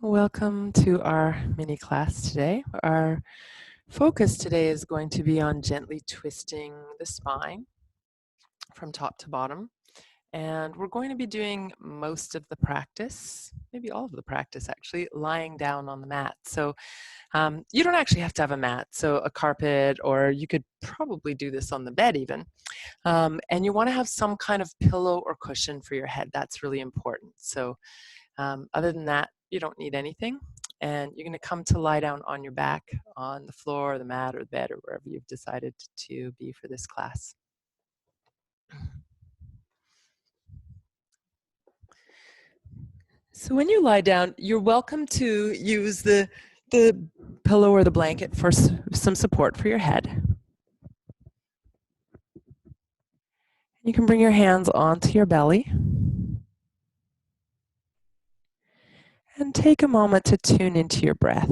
Welcome to our mini class today. Our focus today is going to be on gently twisting the spine from top to bottom. And we're going to be doing most of the practice, maybe all of the practice actually, lying down on the mat. So you don't actually have to have a mat, so a carpet, or you could probably do this on the bed even. And you want to have some kind of pillow or cushion for your head. That's really important. So other than that, you don't need anything. And you're going to come to lie down on your back on the floor, or the mat, or the bed, or wherever you've decided to be for this class. So when you lie down, you're welcome to use the pillow or the blanket for some support for your head. You can bring your hands onto your belly. And take a moment to tune into your breath.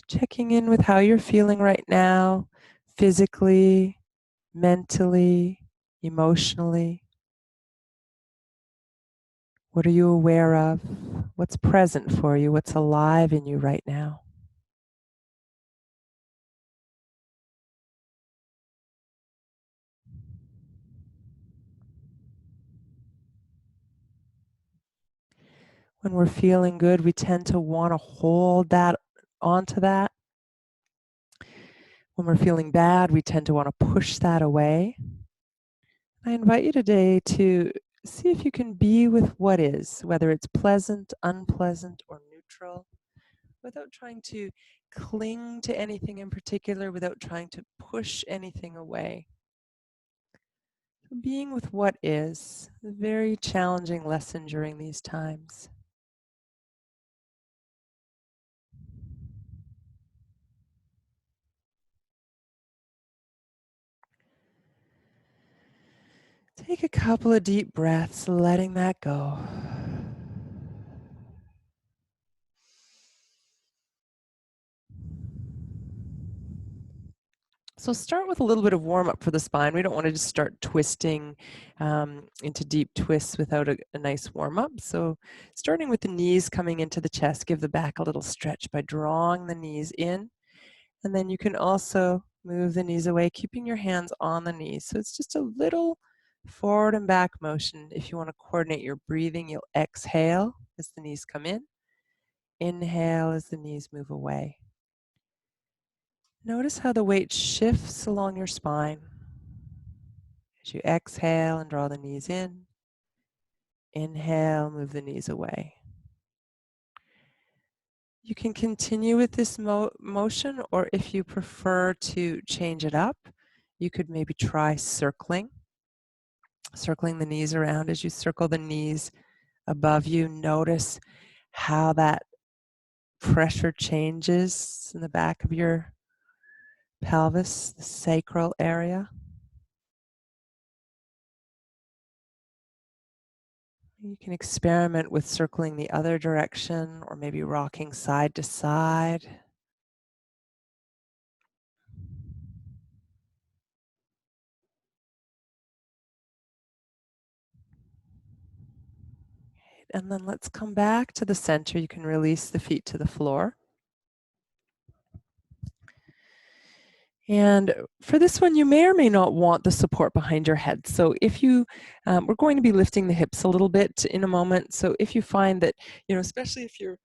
Checking in with how you're feeling right now, physically, mentally, emotionally. What are you aware of? What's present for you? What's alive in you right now? When we're feeling good, we tend to want to hold that onto that. When we're feeling bad, we tend to want to push that away. I invite you today to see if you can be with what is, whether it's pleasant, unpleasant, or neutral, without trying to cling to anything in particular, without trying to push anything away. Being with what is a very challenging lesson during these times. Take a couple of deep breaths, letting that go. So start with a little bit of warm up for the spine. We don't want to just start twisting into deep twists without a nice warm up. So starting with the knees coming into the chest, give the back a little stretch by drawing the knees in. And then you can also move the knees away, keeping your hands on the knees. So it's just a little forward and back motion. If you want to coordinate your breathing, you'll exhale as the knees come in. Inhale as the knees move away. Notice how the weight shifts along your spine. As you exhale and draw the knees in, inhale, move the knees away. You can continue with this motion, or if you prefer to change it up, you could maybe try circling the knees around. As you circle the knees above you, notice how that pressure changes in the back of your pelvis, the sacral area. You can experiment with circling the other direction, or maybe rocking side to side. And then let's come back to the center. You can release the feet to the floor. And for this one, you may or may not want the support behind your head. So if you, we're going to be lifting the hips a little bit in a moment. So if you find that, especially if you're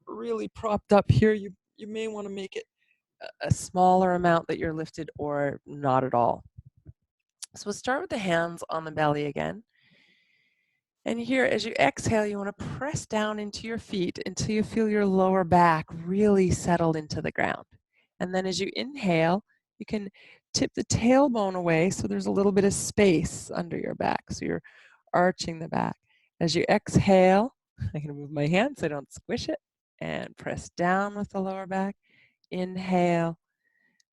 really propped up here, you may want to make it a smaller amount that you're lifted, or not at all. So we'll start with the hands on the belly again. And here, as you exhale, you want to press down into your feet until you feel your lower back really settled into the ground. And then as you inhale, you can tip the tailbone away so there's a little bit of space under your back. So you're arching the back. As you exhale, I'm going to move my hand so I don't squish it, and press down with the lower back. Inhale,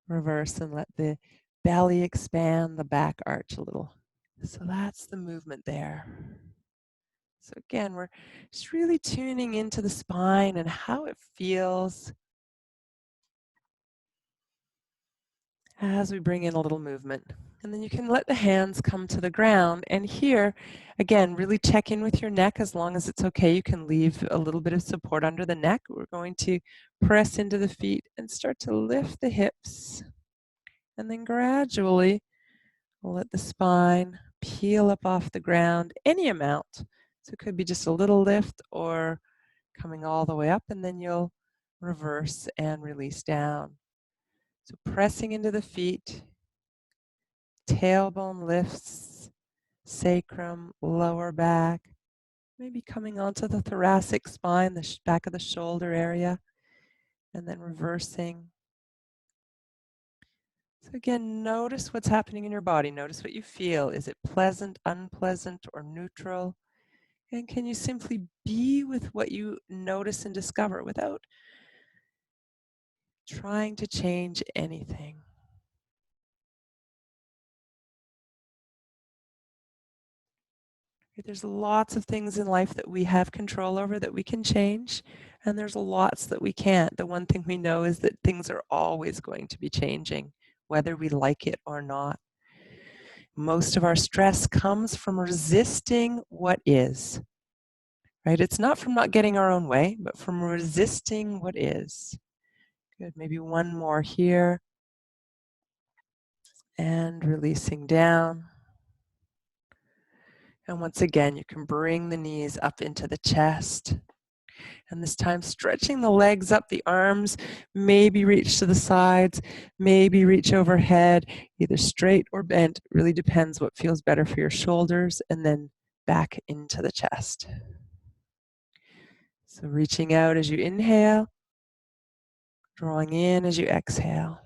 reverse, and let the belly expand, the back arch a little. So that's the movement there. So again, we're just really tuning into the spine and how it feels as we bring in a little movement. And then you can let the hands come to the ground. And here, again, really check in with your neck. As long as it's okay, you can leave a little bit of support under the neck. We're going to press into the feet and start to lift the hips. And then gradually, we'll let the spine peel up off the ground any amount. So it could be just a little lift or coming all the way up, and then you'll reverse and release down. So pressing into the feet, tailbone lifts, sacrum, lower back, maybe coming onto the thoracic spine, the back of the shoulder area, and then reversing. So again, notice what's happening in your body. Notice what you feel. Is it pleasant, unpleasant, or neutral? And can you simply be with what you notice and discover without trying to change anything? There's lots of things in life that we have control over that we can change, and there's lots that we can't. The one thing we know is that things are always going to be changing, whether we like it or not. Most of our stress comes from resisting what is, right? It's not from not getting our own way, but from resisting what is. Good, maybe one more here. And releasing down. And once again, you can bring the knees up into the chest. And this time, stretching the legs up, the arms, maybe reach to the sides, maybe reach overhead, either straight or bent. It really depends what feels better for your shoulders, and then back into the chest. So reaching out as you inhale, drawing in as you exhale.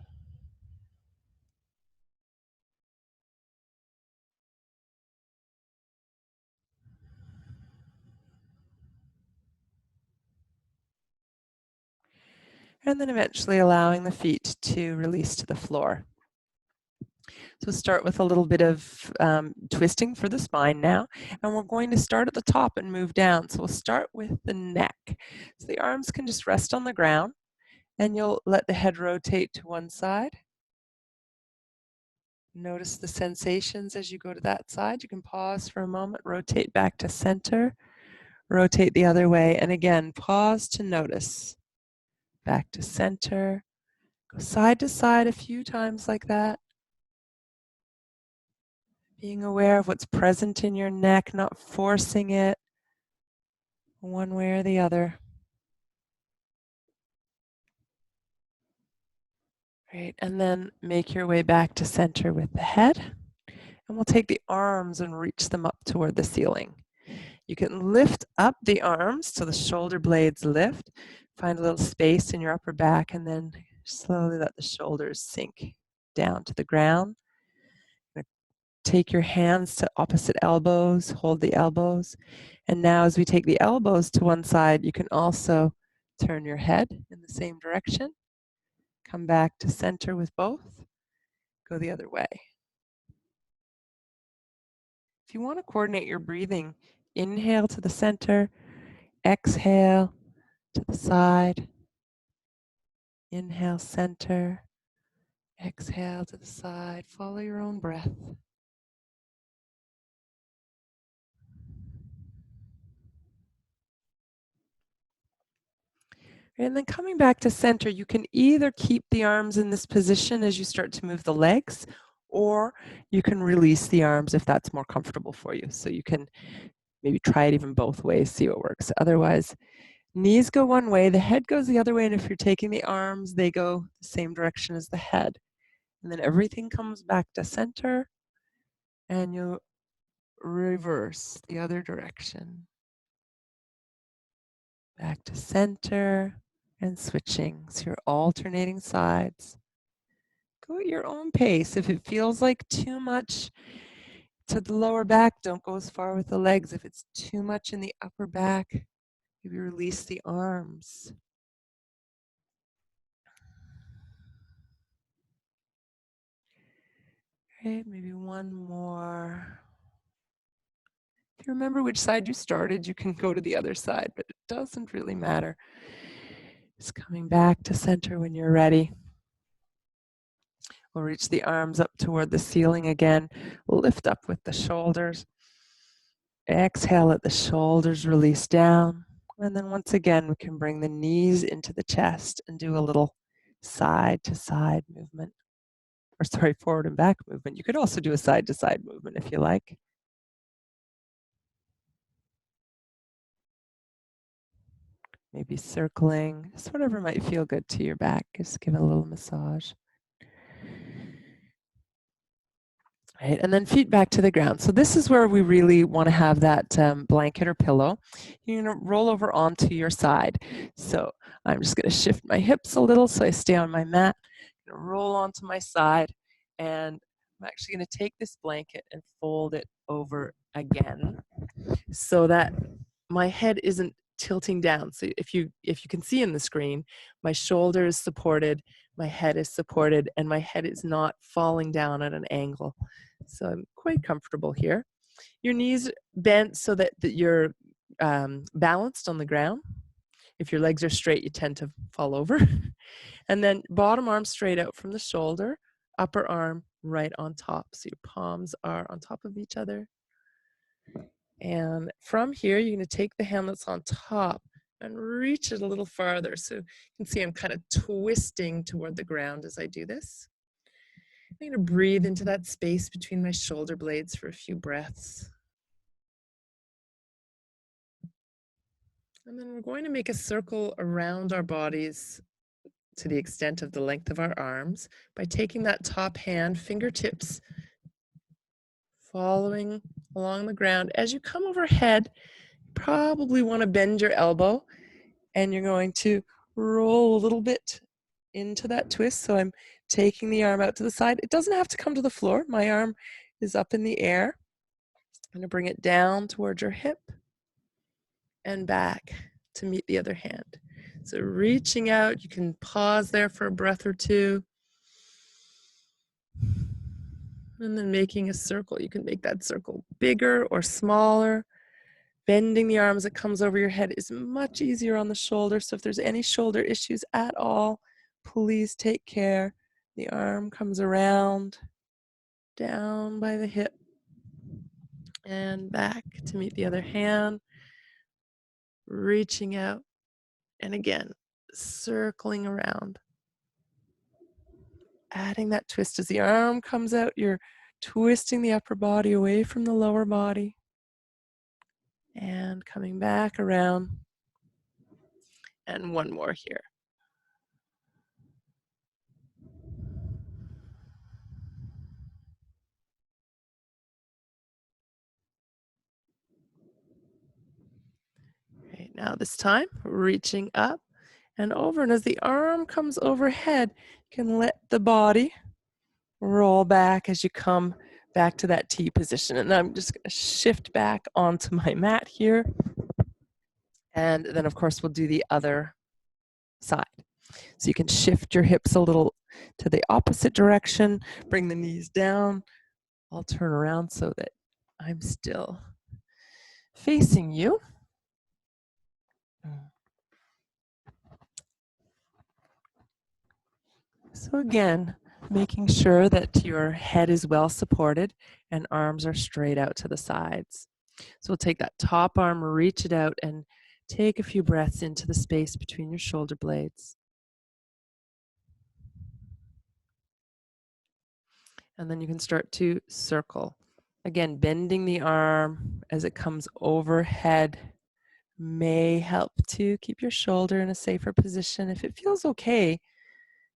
And then eventually allowing the feet to release to the floor. So start with a little bit of twisting for the spine now, and we're going to start at the top and move down. So we'll start with the neck. So the arms can just rest on the ground, and you'll let the head rotate to one side. Notice the sensations as you go to that side. You can pause for a moment, rotate back to center, rotate the other way, and again, pause to notice. Back to center, go side to side a few times like that. Being aware of what's present in your neck, not forcing it one way or the other. Great, and then make your way back to center with the head. And we'll take the arms and reach them up toward the ceiling. You can lift up the arms so the shoulder blades lift. Find a little space in your upper back, and then slowly let the shoulders sink down to the ground. Take your hands to opposite elbows, hold the elbows. And now as we take the elbows to one side, you can also turn your head in the same direction. Come back to center with both. Go the other way. If you want to coordinate your breathing, inhale to the center, exhale to the side. Inhale, center, exhale to the side. Follow your own breath. And then coming back to center, you can either keep the arms in this position as you start to move the legs, or you can release the arms if that's more comfortable for you. So you can maybe try it even both ways, see what works. Otherwise, knees go one way, the head goes the other way, and if you're taking the arms, they go the same direction as the head. And then everything comes back to center, and you reverse the other direction. Back to center, and switching. So you're alternating sides. Go at your own pace. If it feels like too much to the lower back, don't go as far with the legs. If it's too much in the upper back, maybe release the arms. Okay, maybe one more. If you remember which side you started, you can go to the other side, but it doesn't really matter. Just coming back to center when you're ready. We'll reach the arms up toward the ceiling again. Lift up with the shoulders. Exhale, let the shoulders release down. And then once again, we can bring the knees into the chest and do a little side to side movement. Or sorry, forward and back movement. You could also do a side to side movement if you like. Maybe circling, just whatever might feel good to your back. Just give it a little massage. Right, and then feet back to the ground. So this is where we really want to have that blanket or pillow. You're going to roll over onto your side. So I'm just going to shift my hips a little so I stay on my mat. I'm going to roll onto my side, and I'm actually going to take this blanket and fold it over again so that my head isn't tilting down. So if you can see in the screen, my shoulder is supported, my head is supported, and my head is not falling down at an angle. So I'm quite comfortable here. Your knees bent so that you're balanced on the ground. If your legs are straight, you tend to fall over. And then bottom arm straight out from the shoulder, upper arm right on top. So your palms are on top of each other. And from here, you're going to take the hand that's on top and reach it a little farther. So you can see I'm kind of twisting toward the ground as I do this. I'm going to breathe into that space between my shoulder blades for a few breaths. And then we're going to make a circle around our bodies to the extent of the length of our arms by taking that top hand, fingertips, following along the ground. As you come overhead, you probably want to bend your elbow, and you're going to roll a little bit into that twist. So I'm taking the arm out to the side. It doesn't have to come to the floor. My arm is up in the air. I'm going to bring it down towards your hip and back to meet the other hand. So reaching out, you can pause there for a breath or two. And then making a circle. You can make that circle bigger or smaller. Bending the arm as it comes over your head is much easier on the shoulder. So if there's any shoulder issues at all, please take care. The arm comes around, down by the hip, and back to meet the other hand. Reaching out, and again, circling around. Adding that twist as the arm comes out, you're twisting the upper body away from the lower body. And coming back around. And one more here. Right, now this time, reaching up and over. And as the arm comes overhead, you can let the body roll back as you come back to that T position. And I'm just going to shift back onto my mat here. And then, of course, we'll do the other side. So you can shift your hips a little to the opposite direction, bring the knees down. I'll turn around so that I'm still facing you. So again, making sure that your head is well supported and arms are straight out to the sides. So we'll take that top arm, reach it out, and take a few breaths into the space between your shoulder blades. And then you can start to circle. Again, bending the arm as it comes overhead may help to keep your shoulder in a safer position. If it feels okay,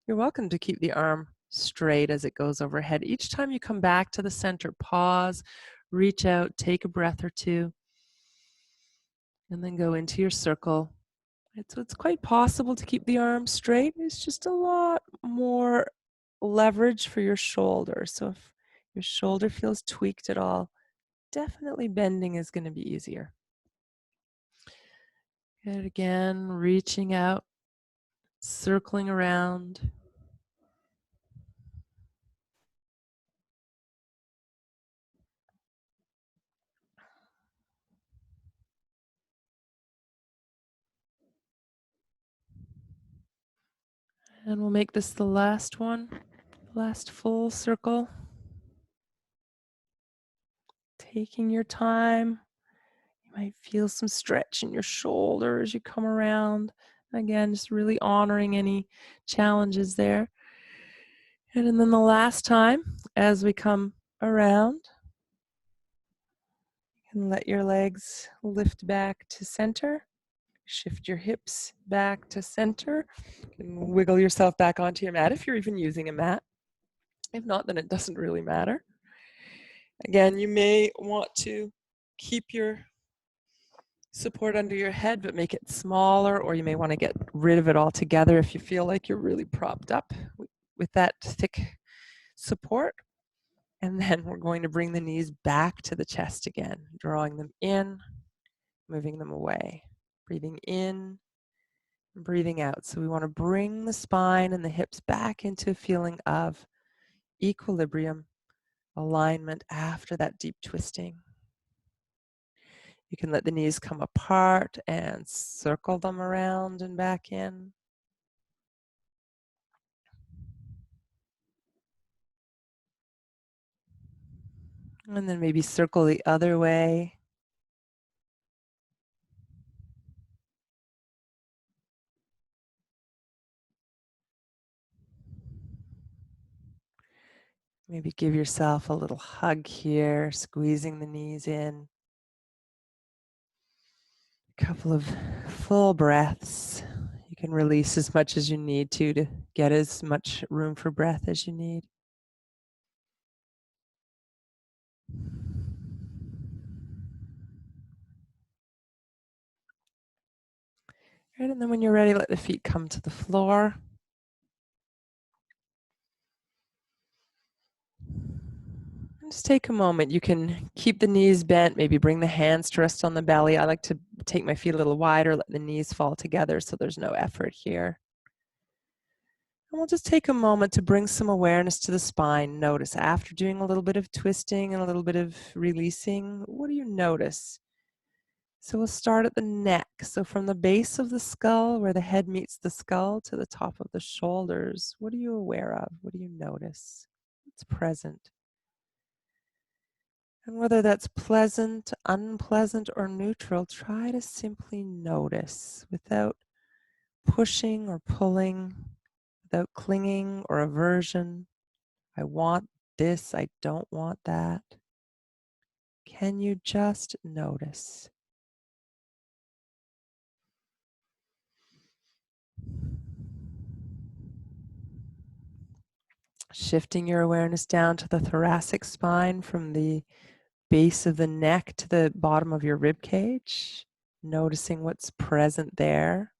you're welcome to keep the arm straight as it goes overhead. Each time you come back to the center, pause, reach out, take a breath or two, and then go into your circle. So it's quite possible to keep the arm straight. It's just a lot more leverage for your shoulder. So if your shoulder feels tweaked at all, definitely bending is going to be easier. Good, again, reaching out, circling around. And we'll make this the last one. Last full circle. Taking your time. You might feel some stretch in your shoulder as you come around. Again, just really honoring any challenges there. And then the last time, as we come around, you can let your legs lift back to center. Shift your hips back to center. You can wiggle yourself back onto your mat if you're even using a mat. If not, then it doesn't really matter. Again, you may want to keep your support under your head, but make it smaller, or you may want to get rid of it altogether if you feel like you're really propped up with that thick support. And then we're going to bring the knees back to the chest again, drawing them in, moving them away, breathing in, and breathing out. So we want to bring the spine and the hips back into a feeling of equilibrium, alignment after that deep twisting. You can let the knees come apart and circle them around and back in. And then maybe circle the other way. Maybe give yourself a little hug here, squeezing the knees in. A couple of full breaths. You can release as much as you need to get as much room for breath as you need. Right, and then when you're ready, let the feet come to the floor. Just take a moment. You can keep the knees bent, maybe bring the hands to rest on the belly. I like to take my feet a little wider, let the knees fall together so there's no effort here. And we'll just take a moment to bring some awareness to the spine. Notice after doing a little bit of twisting and a little bit of releasing, what do you notice? So we'll start at the neck. So from the base of the skull, where the head meets the skull, to the top of the shoulders, what are you aware of? What do you notice? What's present? And whether that's pleasant, unpleasant, or neutral, try to simply notice without pushing or pulling, without clinging or aversion. I want this, I don't want that. Can you just notice? Shifting your awareness down to the thoracic spine from the base of the neck to the bottom of your rib cage, noticing what's present there.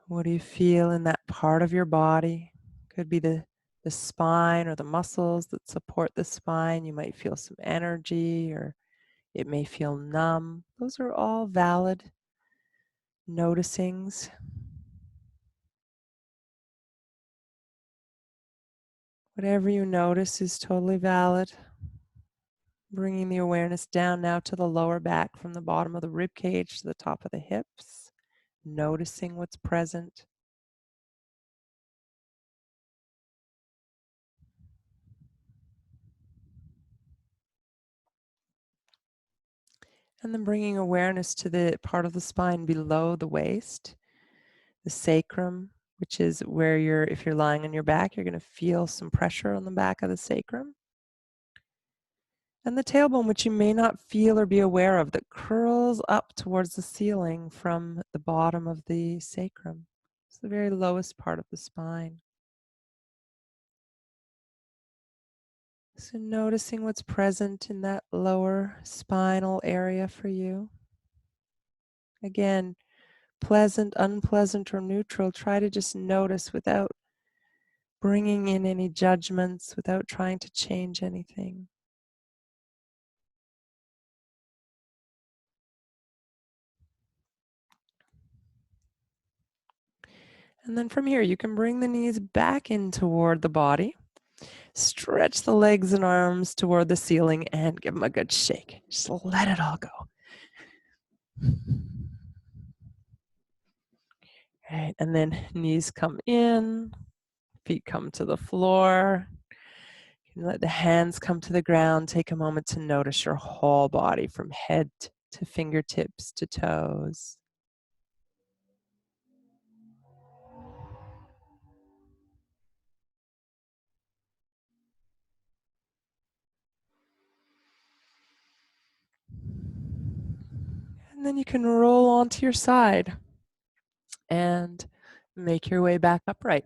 What do you feel in that part of your body? Could be the spine or the muscles that support the spine. You might feel some energy, or it may feel numb. Those are all valid noticings. Whatever you notice is totally valid. Bringing the awareness down now to the lower back from the bottom of the rib cage to the top of the hips. Noticing what's present. And then bringing awareness to the part of the spine below the waist, the sacrum, which is where if you're lying on your back, you're going to feel some pressure on the back of the sacrum. And the tailbone, which you may not feel or be aware of, that curls up towards the ceiling from the bottom of the sacrum. It's the very lowest part of the spine. So noticing what's present in that lower spinal area for you. Again, pleasant, unpleasant, or neutral, try to just notice without bringing in any judgments, without trying to change anything. And then from here, you can bring the knees back in toward the body. Stretch the legs and arms toward the ceiling and give them a good shake. Just let it all go. Right, and then knees come in, feet come to the floor. You can let the hands come to the ground. Take a moment to notice your whole body from head to fingertips to toes. And then you can roll onto your side and make your way back upright.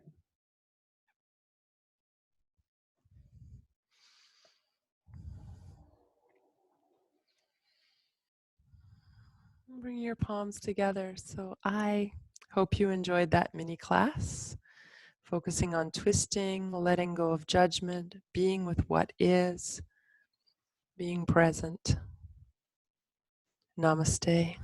Bring your palms together. So I hope you enjoyed that mini class, focusing on twisting, letting go of judgment, being with what is, being present. Namaste.